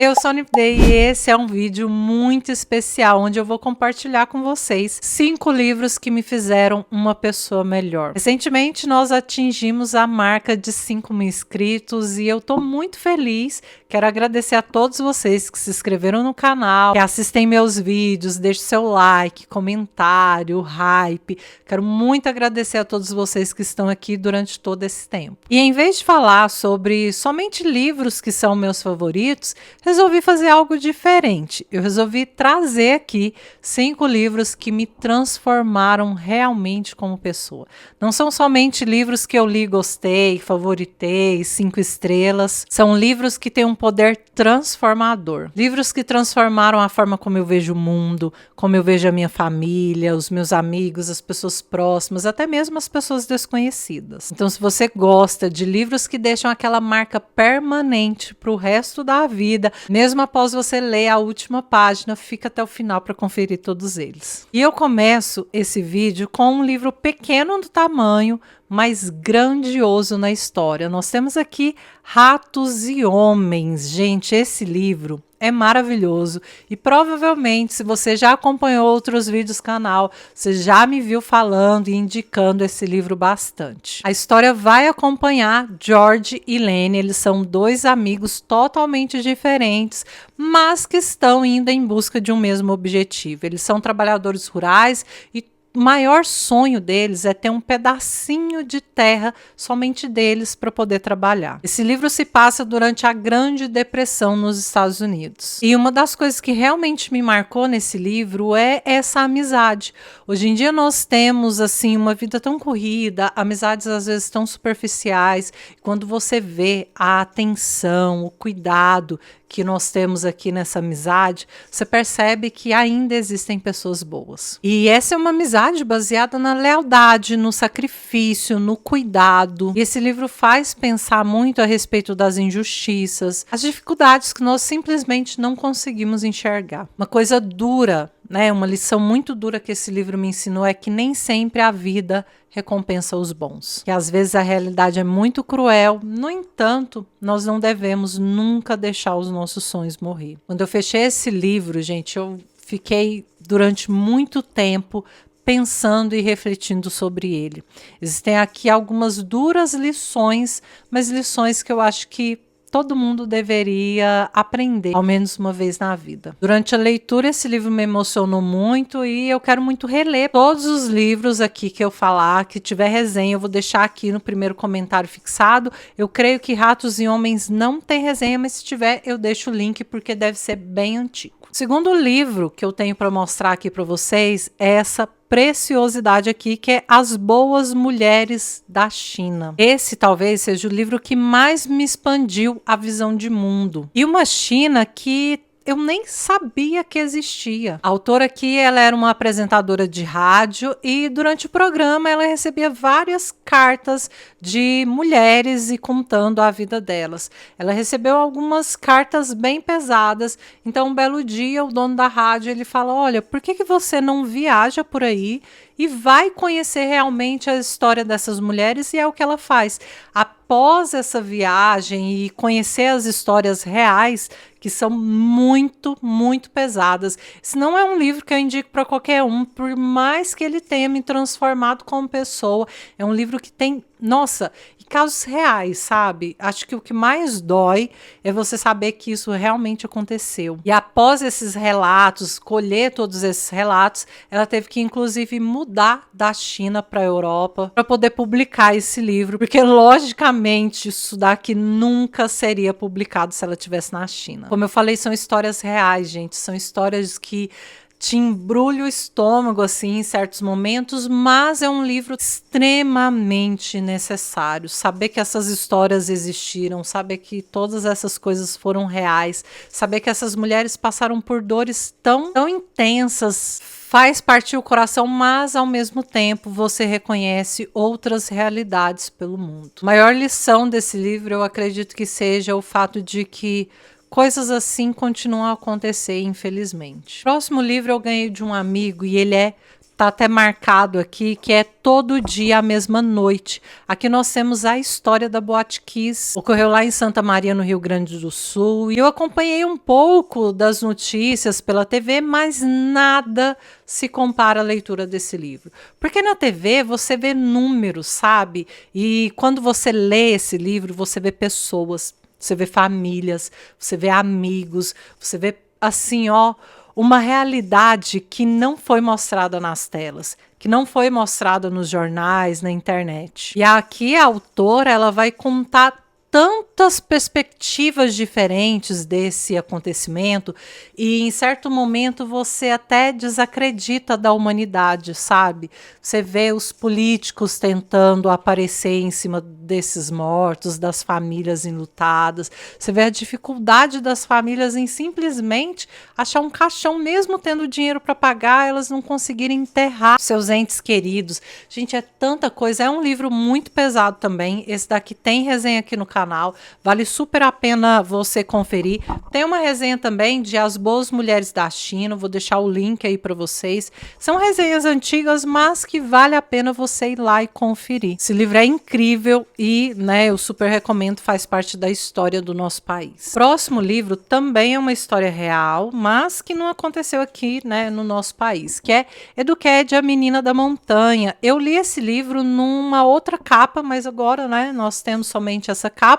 Eu sou a Nipday e esse é um vídeo muito especial onde eu vou compartilhar com vocês 5 livros que me fizeram uma pessoa melhor. Recentemente nós atingimos a marca de 5.000 inscritos e eu tô muito feliz. Quero agradecer a todos vocês que se inscreveram no canal, que assistem meus vídeos, deixem seu like, comentário, hype. Quero muito agradecer a todos vocês que estão aqui durante todo esse tempo. E em vez de falar sobre somente livros que são meus favoritos, resolvi fazer algo diferente. Eu resolvi trazer aqui 5 livros que me transformaram realmente como pessoa. Não são somente livros que eu li, gostei, favoritei, 5 estrelas. São livros que têm um poder transformador. Livros que transformaram a forma como eu vejo o mundo, como eu vejo a minha família, os meus amigos, as pessoas próximas, até mesmo as pessoas desconhecidas. Então, se você gosta de livros que deixam aquela marca permanente para o resto da vida, mesmo após você ler a última página, fica até o final para conferir todos eles. E eu começo esse vídeo com um livro pequeno no tamanho, mas grandioso na história. Nós temos aqui Ratos e Homens. Gente, esse livro é maravilhoso e provavelmente, se você já acompanhou outros vídeos do canal, você já me viu falando e indicando esse livro bastante. A história vai acompanhar George e Lenny. Eles são 2 amigos totalmente diferentes, mas que estão indo em busca de um mesmo objetivo. Eles são trabalhadores rurais e o maior sonho deles é ter um pedacinho de terra somente deles para poder trabalhar. Esse livro se passa durante a Grande Depressão nos Estados Unidos. E uma das coisas que realmente me marcou nesse livro é essa amizade. Hoje em dia nós temos assim uma vida tão corrida, amizades às vezes tão superficiais. Quando você vê a atenção, o cuidado que nós temos aqui nessa amizade, você percebe que ainda existem pessoas boas. E essa é uma amizade baseada na lealdade, no sacrifício, no cuidado. E esse livro faz pensar muito a respeito das injustiças, as dificuldades que nós simplesmente não conseguimos enxergar. Uma coisa dura, né? Uma lição muito dura que esse livro me ensinou é que nem sempre a vida recompensa os bons. Que às vezes a realidade é muito cruel, no entanto, nós não devemos nunca deixar os nossos sonhos morrer. Quando eu fechei esse livro, gente, eu fiquei durante muito tempo pensando e refletindo sobre ele. Existem aqui algumas duras lições, mas lições que eu acho que todo mundo deveria aprender, ao menos uma vez na vida. Durante a leitura, esse livro me emocionou muito e eu quero muito reler todos os livros aqui que eu falar, que tiver resenha, eu vou deixar aqui no primeiro comentário fixado. Eu creio que Ratos e Homens não tem resenha, mas se tiver, eu deixo o link porque deve ser bem antigo. O segundo livro que eu tenho para mostrar aqui para vocês é essa preciosidade aqui, que é As Boas Mulheres da China. Esse talvez seja o livro que mais me expandiu a visão de mundo. E uma China que eu nem sabia que existia. A autora aqui, ela era uma apresentadora de rádio e durante o programa ela recebia várias cartas de mulheres e contando a vida delas. Ela recebeu algumas cartas bem pesadas, então um belo dia o dono da rádio, ele fala: olha, por que você não viaja por aí e vai conhecer realmente a história dessas mulheres? E é o que ela faz. Após essa viagem e conhecer as histórias reais, que são muito, muito pesadas. Esse não é um livro que eu indico para qualquer um, por mais que ele tenha me transformado como pessoa. É um livro que tem, nossa, casos reais, sabe? Acho que o que mais dói é você saber que isso realmente aconteceu. E após esses relatos, colher todos esses relatos, ela teve que inclusive mudar da China para a Europa para poder publicar esse livro, porque logicamente isso daqui nunca seria publicado se ela estivesse na China. Como eu falei, são histórias reais, gente, são histórias que te embrulha o estômago assim em certos momentos, mas é um livro extremamente necessário. Saber que essas histórias existiram, saber que todas essas coisas foram reais, saber que essas mulheres passaram por dores tão intensas, faz partir o coração, mas ao mesmo tempo você reconhece outras realidades pelo mundo. A maior lição desse livro, eu acredito que seja o fato de que coisas assim continuam a acontecer, infelizmente. Próximo livro eu ganhei de um amigo e ele é tá até marcado aqui, que é Todo Dia a Mesma Noite. Aqui nós temos a história da Boate Kiss. Ocorreu lá em Santa Maria, no Rio Grande do Sul. E eu acompanhei um pouco das notícias pela TV, mas nada se compara à leitura desse livro. Porque na TV você vê números, sabe? E quando você lê esse livro, você vê pessoas, você vê famílias, você vê amigos, você vê assim, ó, uma realidade que não foi mostrada nas telas, que não foi mostrada nos jornais, na internet. E aqui a autora, ela vai contar tantas perspectivas diferentes desse acontecimento e em certo momento você até desacredita da humanidade, sabe? Você vê os políticos tentando aparecer em cima desses mortos, das famílias enlutadas, você vê a dificuldade das famílias em simplesmente achar um caixão, mesmo tendo dinheiro para pagar, elas não conseguirem enterrar seus entes queridos. Gente, é tanta coisa, é um livro muito pesado também, esse daqui tem resenha aqui no canal, vale super a pena você conferir. Tem uma resenha também de As Boas Mulheres da China, vou deixar o link aí para vocês. São resenhas antigas, mas que vale a pena você ir lá e conferir. Esse livro é incrível e, né, eu super recomendo, faz parte da história do nosso país. Próximo livro também é uma história real, mas que não aconteceu aqui, né, no nosso país, que é Eduqued, a Menina da Montanha. Eu li esse livro numa outra capa, mas agora, né, nós temos somente essa capa.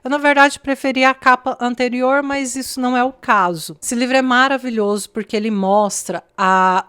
Eu, na verdade, preferi a capa anterior, mas isso não é o caso. Esse livro é maravilhoso porque ele mostra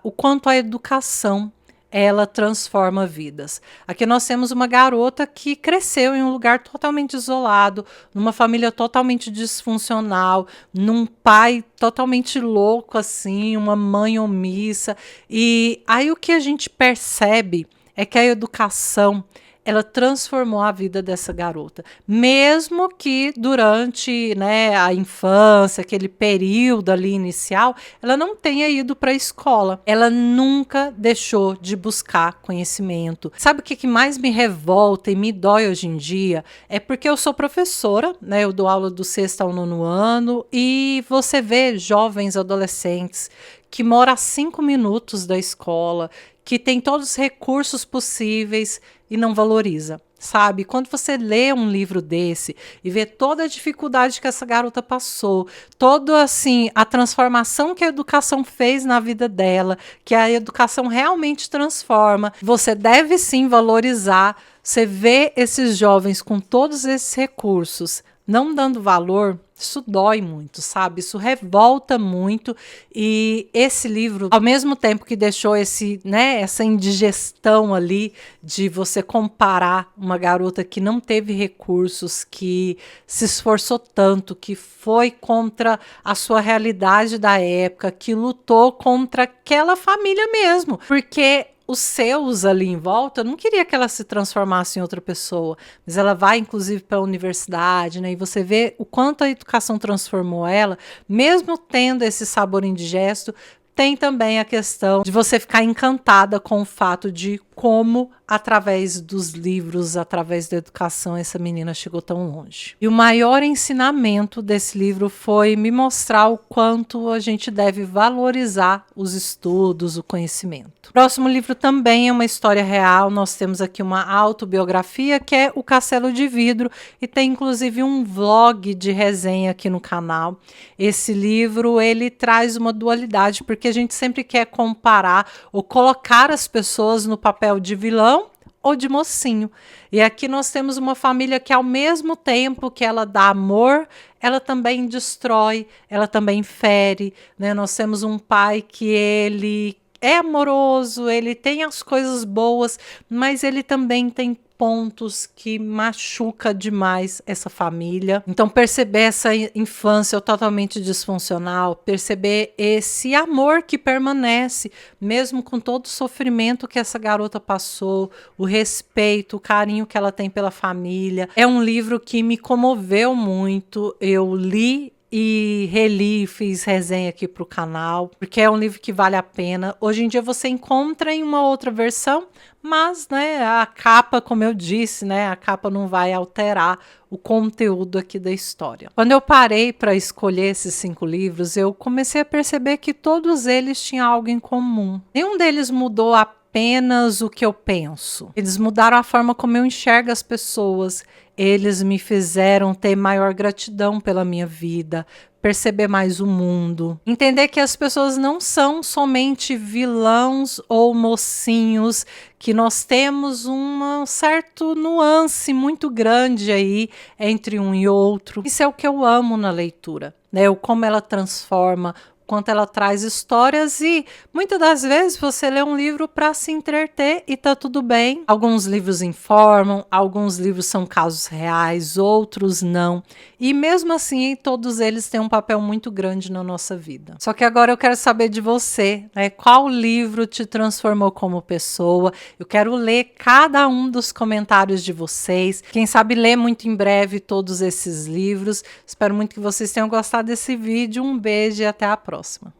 o quanto a educação ela transforma vidas. Aqui nós temos uma garota que cresceu em um lugar totalmente isolado, numa família totalmente disfuncional, num pai totalmente louco, assim, uma mãe omissa. E aí o que a gente percebe é que a educação ela transformou a vida dessa garota, mesmo que durante, né, a infância, aquele período ali inicial, ela não tenha ido para a escola. Ela nunca deixou de buscar conhecimento. Sabe o que mais me revolta e me dói hoje em dia? É porque eu sou professora, né, eu dou aula do 6º ao 9º ano, e você vê jovens adolescentes que moram a 5 minutos da escola, que tem todos os recursos possíveis e não valoriza, sabe? Quando você lê um livro desse e vê toda a dificuldade que essa garota passou, toda assim a transformação que a educação fez na vida dela, que a educação realmente transforma, você deve sim valorizar. Você vê esses jovens com todos esses recursos não dando valor, isso dói muito, sabe? Isso revolta muito. E esse livro, ao mesmo tempo que deixou essa indigestão ali de você comparar uma garota que não teve recursos, que se esforçou tanto, que foi contra a sua realidade da época, que lutou contra aquela família mesmo, porque os seus ali em volta não queria que ela se transformasse em outra pessoa, mas ela vai inclusive para a universidade, né? E você vê o quanto a educação transformou ela, mesmo tendo esse sabor indigesto. Tem também a questão de você ficar encantada com o fato de como, através dos livros, através da educação, essa menina chegou tão longe. E o maior ensinamento desse livro foi me mostrar o quanto a gente deve valorizar os estudos, o conhecimento. O próximo livro também é uma história real. Nós temos aqui uma autobiografia que é O Castelo de Vidro e tem inclusive um vlog de resenha aqui no canal. Esse livro, ele traz uma dualidade, porque a gente sempre quer comparar ou colocar as pessoas no papel de vilão ou de mocinho. E aqui nós temos uma família que, ao mesmo tempo que ela dá amor, ela também destrói, ela também fere, né? Nós temos um pai que ele é amoroso, ele tem as coisas boas, mas ele também tem pontos que machuca demais essa família. Então perceber essa infância totalmente disfuncional, perceber esse amor que permanece, mesmo com todo o sofrimento que essa garota passou, o respeito, o carinho que ela tem pela família. É um livro que me comoveu muito. Eu li e reli, fiz resenha aqui para o canal, porque é um livro que vale a pena. Hoje em dia você encontra em uma outra versão, mas, né, a capa, como eu disse, né, a capa não vai alterar o conteúdo aqui da história. Quando eu parei para escolher esses 5 livros, eu comecei a perceber que todos eles tinham algo em comum. Nenhum deles mudou a apenas o que eu penso. Eles mudaram a forma como eu enxergo as pessoas. Eles me fizeram ter maior gratidão pela minha vida, perceber mais o mundo, entender que as pessoas não são somente vilãos ou mocinhos, que nós temos um certo nuance muito grande aí entre um e outro. Isso é o que eu amo na leitura, né? O como ela transforma, quanto ela traz histórias e muitas das vezes você lê um livro para se entreter e tá tudo bem. Alguns livros informam, alguns livros são casos reais, outros não. E mesmo assim, todos eles têm um papel muito grande na nossa vida. Só que agora eu quero saber de você, né? Qual livro te transformou como pessoa? Eu quero ler cada um dos comentários de vocês. Quem sabe ler muito em breve todos esses livros. Espero muito que vocês tenham gostado desse vídeo. Um beijo e até a próxima.